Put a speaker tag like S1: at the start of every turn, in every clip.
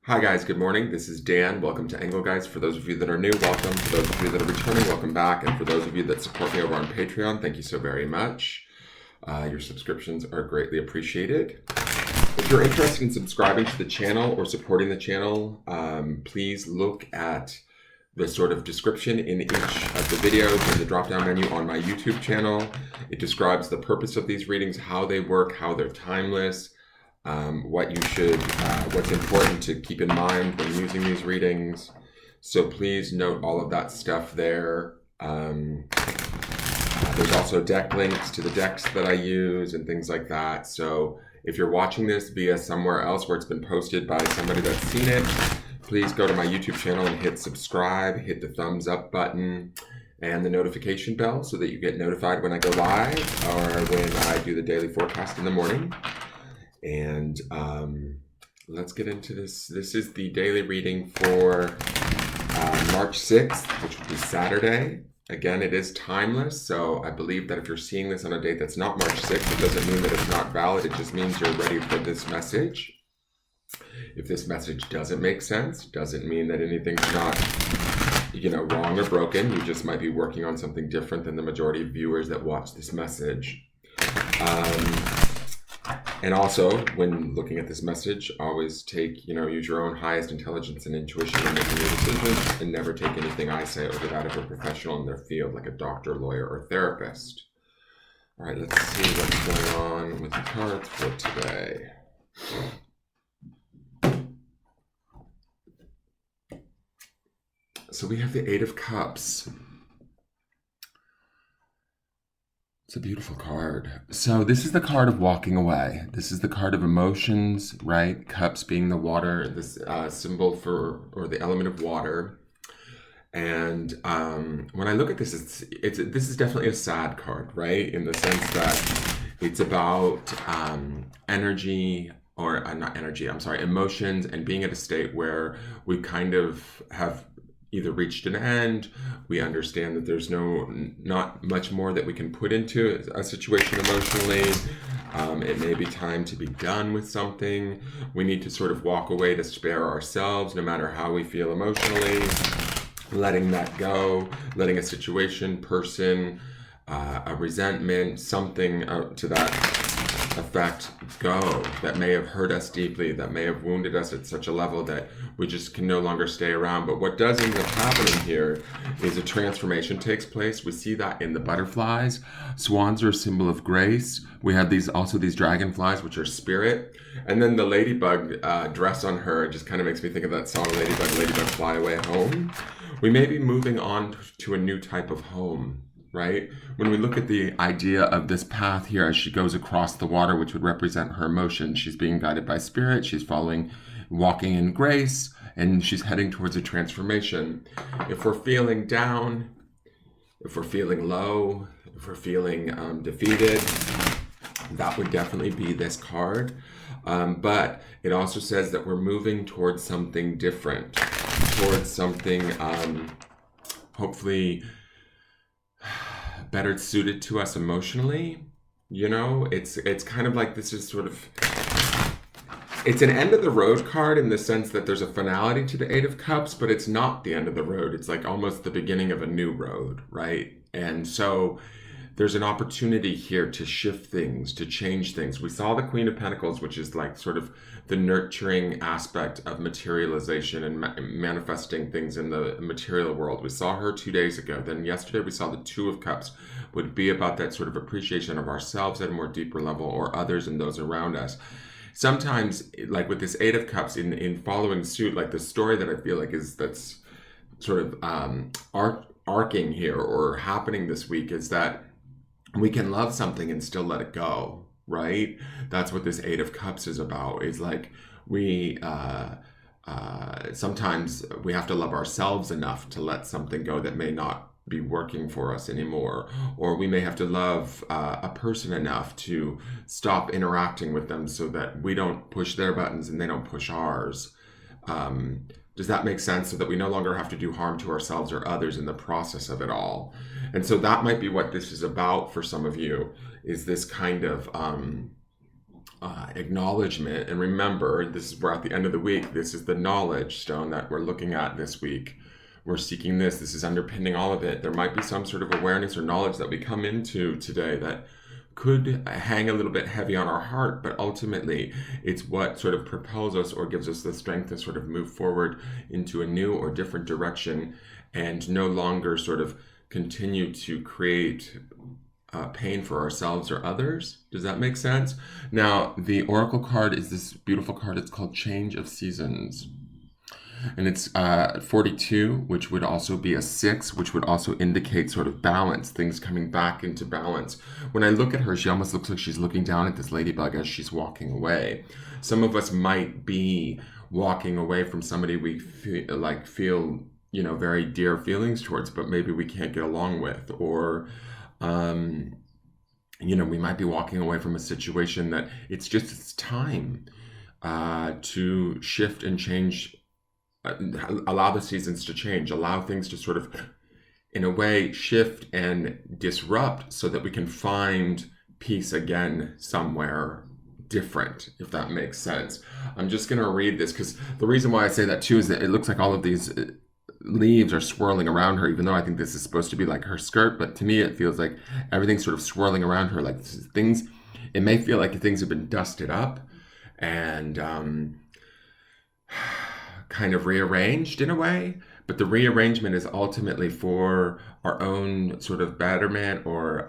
S1: Hi guys, good morning. This is Dan. Welcome to Engelgeist. For those of you that are new, welcome. For those of you that are returning, welcome back. And for those of you that support me over on Patreon, thank you so very much. Your subscriptions are greatly appreciated. If you're interested in subscribing to the channel or supporting the channel, please look at the sort of description in each of the videos in the drop-down menu on my YouTube channel. It describes the purpose of these readings, how they work, how they're timeless, what's important to keep in mind when using these readings. So please note all of that stuff there. There's also deck links to the decks that I use and things like that. So if you're watching this via somewhere else where it's been posted by somebody that's seen it, please go to my YouTube channel and hit subscribe, hit the thumbs up button and the notification bell so that you get notified when I go live or when I do the daily forecast in the morning. And let's get into this. This is the daily reading for March 6th, which will be Saturday. Again, it is timeless, so I believe that if you're seeing this on a date that's not March 6th, it doesn't mean that it's not valid. It just means you're ready for this message. If this message doesn't make sense, doesn't mean that anything's not, wrong or broken. You just might be working on something different than the majority of viewers that watch this message. And also, when looking at this message, always use your own highest intelligence and intuition when making your decisions, and never take anything I say over that of a professional in their field, like a doctor, lawyer, or therapist. All right, let's see what's going on with the cards for today. So we have the Eight of Cups. It's a beautiful card. So this is the card of walking away. This is the card of emotions, right? Cups being the water, this symbol or the element of water. And when I look at this, this is definitely a sad card, right? In the sense that it's about emotions and being at a state where we kind of have either reached an end. We understand that there's not much more that we can put into a situation emotionally. It may be time to be done with something. We need to sort of walk away to spare ourselves, no matter how we feel emotionally, letting that go, letting a situation, person, a resentment, something to that effect go that may have hurt us deeply, that may have wounded us at such a level that we just can no longer stay around. But what does end up happening here is a transformation takes place. We see that in the butterflies. Swans are a symbol of grace. We have these dragonflies, which are spirit. And then the ladybug dress on her just kind of makes me think of that song, Ladybug, Fly Away Home. We may be moving on to a new type of home, right? When we look at the idea of this path here as she goes across the water, which would represent her emotions, she's being guided by spirit, she's walking in grace, and she's heading towards a transformation. If we're feeling down, if we're feeling low, if we're feeling defeated, that would definitely be this card. But it also says that we're moving towards something different, towards something hopefully better suited to us emotionally. It's kind of like this is sort of, it's an end of the road card in the sense that there's a finality to the Eight of Cups, but it's not the end of the road. It's like almost the beginning of a new road, right? And so there's an opportunity here to shift things, to change things. We saw the Queen of Pentacles, which is like sort of the nurturing aspect of materialization and manifesting things in the material world. We saw her 2 days ago. Then yesterday we saw the Two of Cups, would be about that sort of appreciation of ourselves at a more deeper level, or others and those around us. Sometimes, like with this Eight of Cups, in following suit, like the story that I feel like that's sort of arcing here or happening this week is that we can love something and still let it go, right? That's what this Eight of Cups is about. Is like we sometimes we have to love ourselves enough to let something go that may not be working for us anymore, or we may have to love a person enough to stop interacting with them so that we don't push their buttons and they don't push ours. Does that make sense? So that we no longer have to do harm to ourselves or others in the process of it all. And so that might be what this is about for some of you, is this kind of acknowledgement. And remember, this is we're at the end of the week. This is the knowledge stone that we're looking at this week. We're seeking this. This is underpinning all of it. There might be some sort of awareness or knowledge that we come into today that could hang a little bit heavy on our heart, but ultimately it's what sort of propels us or gives us the strength to sort of move forward into a new or different direction and no longer sort of continue to create pain for ourselves or others. Does that make sense? Now, the Oracle card is this beautiful card. It's called Change of Seasons. And it's 42, which would also be a 6, which would also indicate sort of balance, things coming back into balance. When I look at her, she almost looks like she's looking down at this ladybug as she's walking away. Some of us might be walking away from somebody we feel very dear feelings towards, but maybe we can't get along with, or we might be walking away from a situation that it's time to shift and change, allow the seasons to change, allow things to sort of, in a way, shift and disrupt so that we can find peace again somewhere different, if that makes sense. I'm just going to read this because the reason why I say that too is that it looks like all of these leaves are swirling around her, even though I think this is supposed to be like her skirt, but to me it feels like everything's sort of swirling around her, like things, it may feel like things have been dusted up and kind of rearranged in a way, but the rearrangement is ultimately for our own sort of betterment or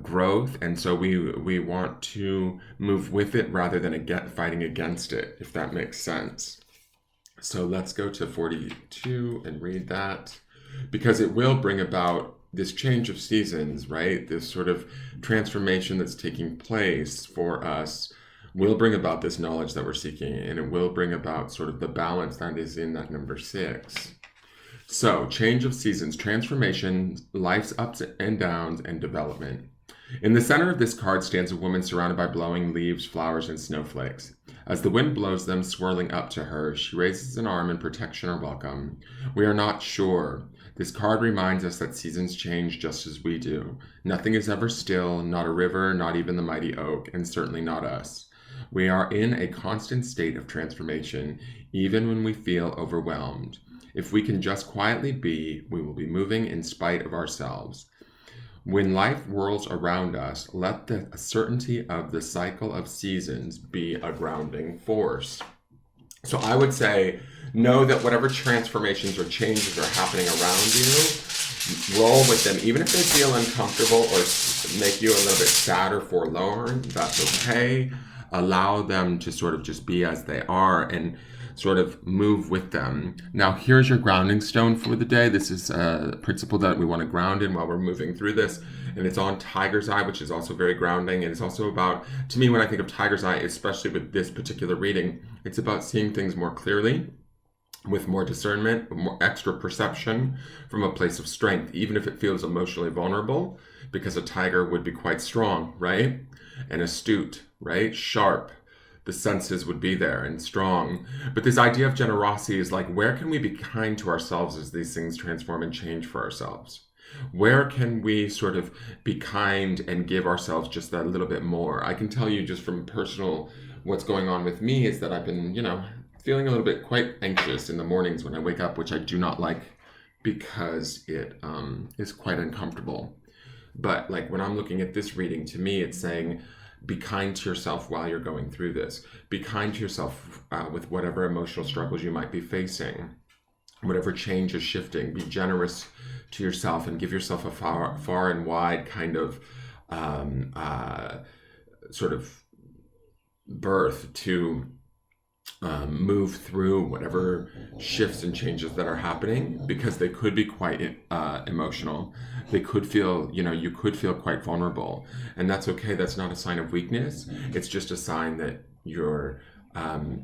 S1: growth, and so we want to move with it rather than fighting against it, if that makes sense. So let's go to 42 and read that, because it will bring about this change of seasons, right? This sort of transformation that's taking place for us will bring about this knowledge that we're seeking, and it will bring about sort of the balance that is in that number 6. So, change of seasons, transformation, life's ups and downs, and development. In the center of this card stands a woman surrounded by blowing leaves, flowers, and snowflakes. As the wind blows them, swirling up to her, she raises an arm in protection or welcome. We are not sure. This card reminds us that seasons change just as we do. Nothing is ever still, not a river, not even the mighty oak, and certainly not us. We are in a constant state of transformation, even when we feel overwhelmed. If we can just quietly be, we will be moving in spite of ourselves. When life whirls around us, let the certainty of the cycle of seasons be a grounding force. So I would say, know that whatever transformations or changes are happening around you, roll with them. Even if they feel uncomfortable or make you a little bit sad or forlorn, that's okay. Allow them to sort of just be as they are and sort of move with them. Now, here's your grounding stone for the day. This is a principle that we want to ground in while we're moving through this. And it's on Tiger's Eye, which is also very grounding. And it's also about, to me, when I think of Tiger's Eye, especially with this particular reading, it's about seeing things more clearly, with more discernment, more extra perception from a place of strength, even if it feels emotionally vulnerable, because a tiger would be quite strong, right? And astute, right? Sharp. The senses would be there and strong. But this idea of generosity is like, where can we be kind to ourselves as these things transform and change for ourselves? Where can we sort of be kind and give ourselves just that little bit more? I can tell you just from personal, what's going on with me is that I've been, feeling a little bit quite anxious in the mornings when I wake up, which I do not like because it is quite uncomfortable. But like when I'm looking at this reading, to me, it's saying, be kind to yourself while you're going through this. Be kind to yourself with whatever emotional struggles you might be facing, whatever change is shifting. Be generous to yourself and give yourself a far and wide kind of sort of berth to move through whatever shifts and changes that are happening, because they could be quite emotional. They could feel, you could feel quite vulnerable, and that's okay. That's not a sign of weakness. It's just a sign that you're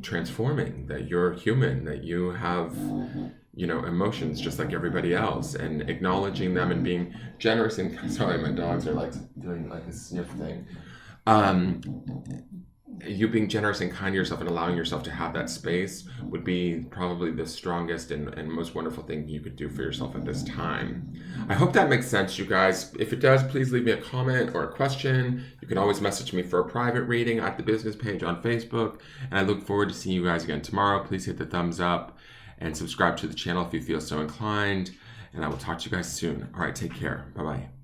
S1: transforming, that you're human, that you have, emotions just like everybody else, and acknowledging them and being generous. And sorry, my dogs are like doing like a sniff thing. you being generous and kind to yourself and allowing yourself to have that space would be probably the strongest and most wonderful thing you could do for yourself at this time. I hope that makes sense, you guys. If it does, please leave me a comment or a question. You can always message me for a private reading at the business page on Facebook. And I look forward to seeing you guys again tomorrow. Please hit the thumbs up and subscribe to the channel if you feel so inclined. And I will talk to you guys soon. All right, take care. Bye-bye.